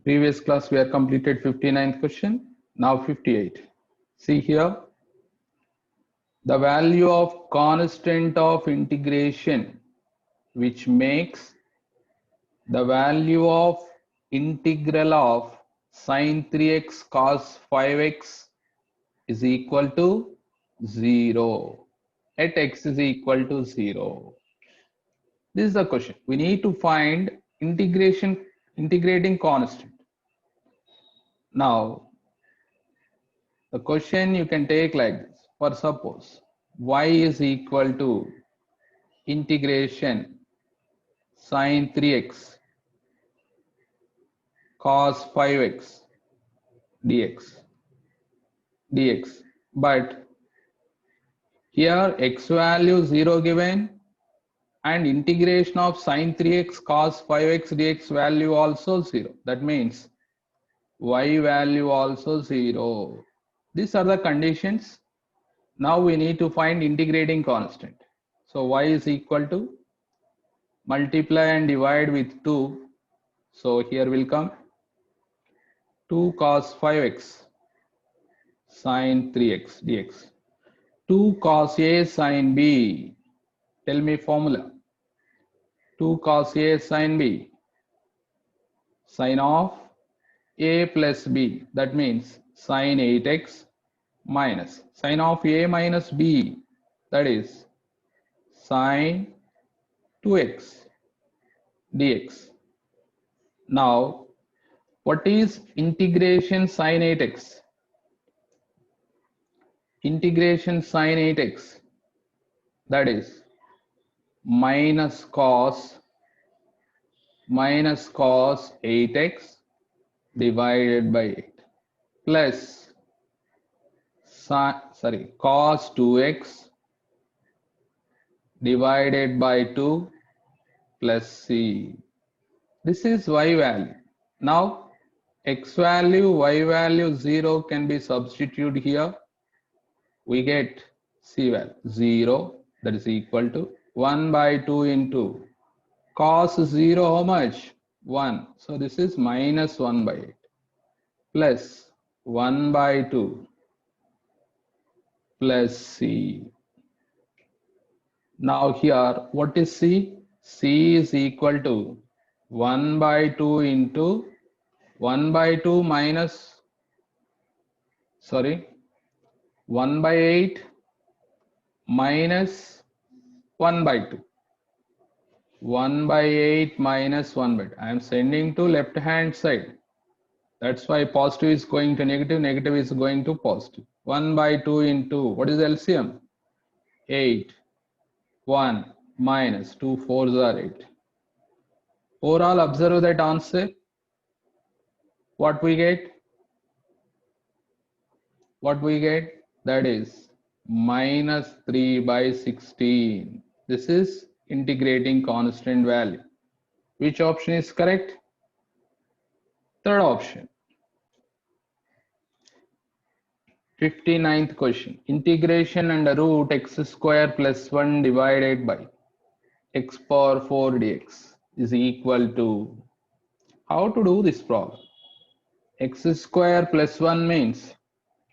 Previous class we have completed 59th question. Now 58. See here, the value of constant of integration which makes the value of integral of sine 3x cos 5x is equal to 0 at x is equal to 0. This is the question. We need to find integrating constant. Now, the question you can take like this. For suppose y is equal to integration sine 3x cos 5x dx. But here x value 0 given and integration of sine 3x cos 5x dx value also 0. That means y value also 0. These are the conditions. Now we need to find integrating constant. So y is equal to multiply and divide with 2. So here will come 2 cos 5x sine 3x dx. 2 cos a sine b. Tell me formula. 2 cos a sine b. Sine of a plus b. That means sine 8x minus sine of a minus b. That is sine 2x dx. Now, what is integration sine 8x? Integration sine 8x, that is minus cos 8x divided by 8 plus cos 2x divided by 2 plus c. This is y value. Now x value, y value 0 can be substituted here. We get c value 0, that is equal to 1 by 2 into cos 0 how much? 1. So this is minus 1 by 8 plus 1 by 2 plus c. Now here what is c? C is equal to 1 by 2 into 1 by 2 minus 1 by 8 minus 1 by 2. 1 by 8 minus 1 by 2. I am sending to left hand side. That's why positive is going to negative, negative is going to positive. 1 by 2 into, what is LCM? 8. 1 minus 2 4s are 8. Overall, observe that answer. What we get? What we get? That is minus 3 by 16. This is integrating constant value. Which option is correct? Third option. 59th question. Integration under root x square plus 1 divided by x power 4 dx is equal to. How to do this problem? X square plus 1 means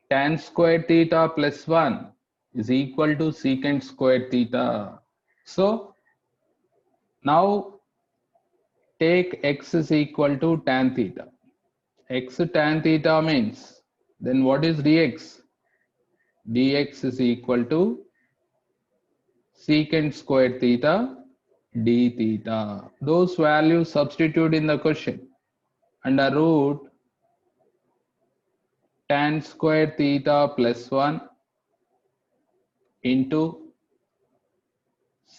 tan square theta plus 1 is equal to secant square theta. So now take x is equal to tan theta. X tan theta means, then what is dx? Dx is equal to secant square theta d theta. Those values substitute in the question. Under root tan square theta plus 1 into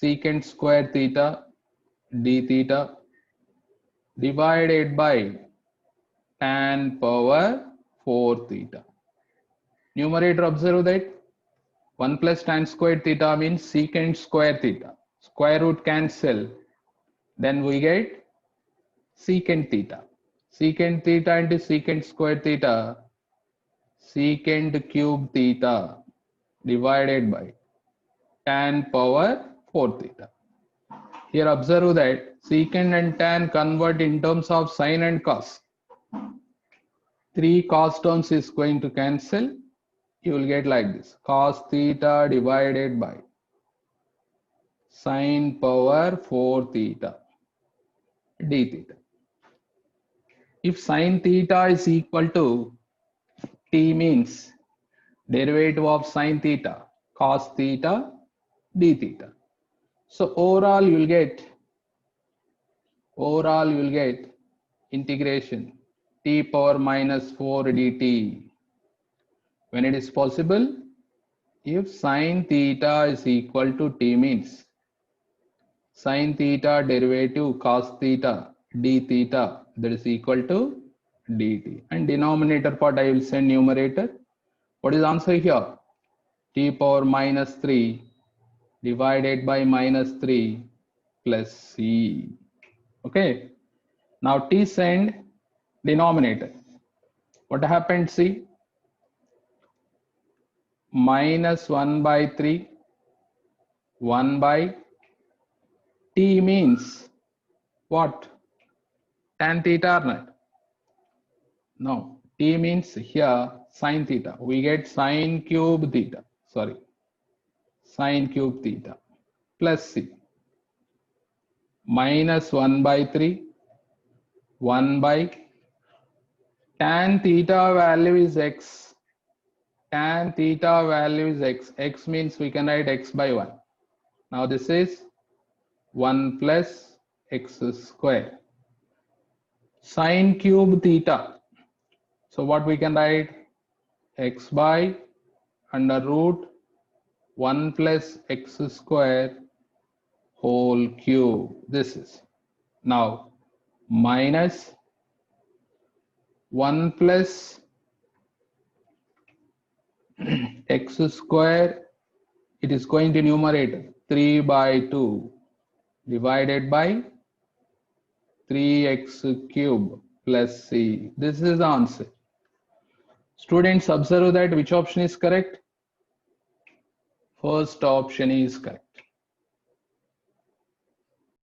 secant square theta d theta divided by tan power 4 theta. Numerator, observe that 1 plus tan square theta means secant square theta. Square root cancel. Then we get secant theta. Secant theta into secant square theta, secant cube theta divided by tan power 4 theta. Here observe that secant and tan convert in terms of sine and cos. 3 cos terms is going to cancel. You will get like this: cos theta divided by sine power 4 theta d theta. If sine theta is equal to t, means derivative of sine theta cos theta d theta. So overall you will get integration t power minus 4 dt. When it is possible, if sine theta is equal to t, means sine theta derivative cos theta d theta, that is equal to dt, and denominator part I will send numerator. What is the answer here? T power minus 3 divided by minus 3 plus c. Okay, now t send denominator. What happened? See, minus 1 by 3, 1 by t means what? Tan theta or not? No, t means here sine theta. We get sine cube theta. Sorry, sine cube theta plus c. Minus 1 by 3, 1 by tan theta value is x. Tan theta value is x. X means we can write x by 1. Now this is 1 plus x square. Sine cube theta. So what we can write? X by under root 1 plus x square whole cube. This is now minus 1 plus x square. It is going to numerator 3 by 2 divided by 3x cube plus c. This is the answer. Students, observe that which option is correct? First option is correct.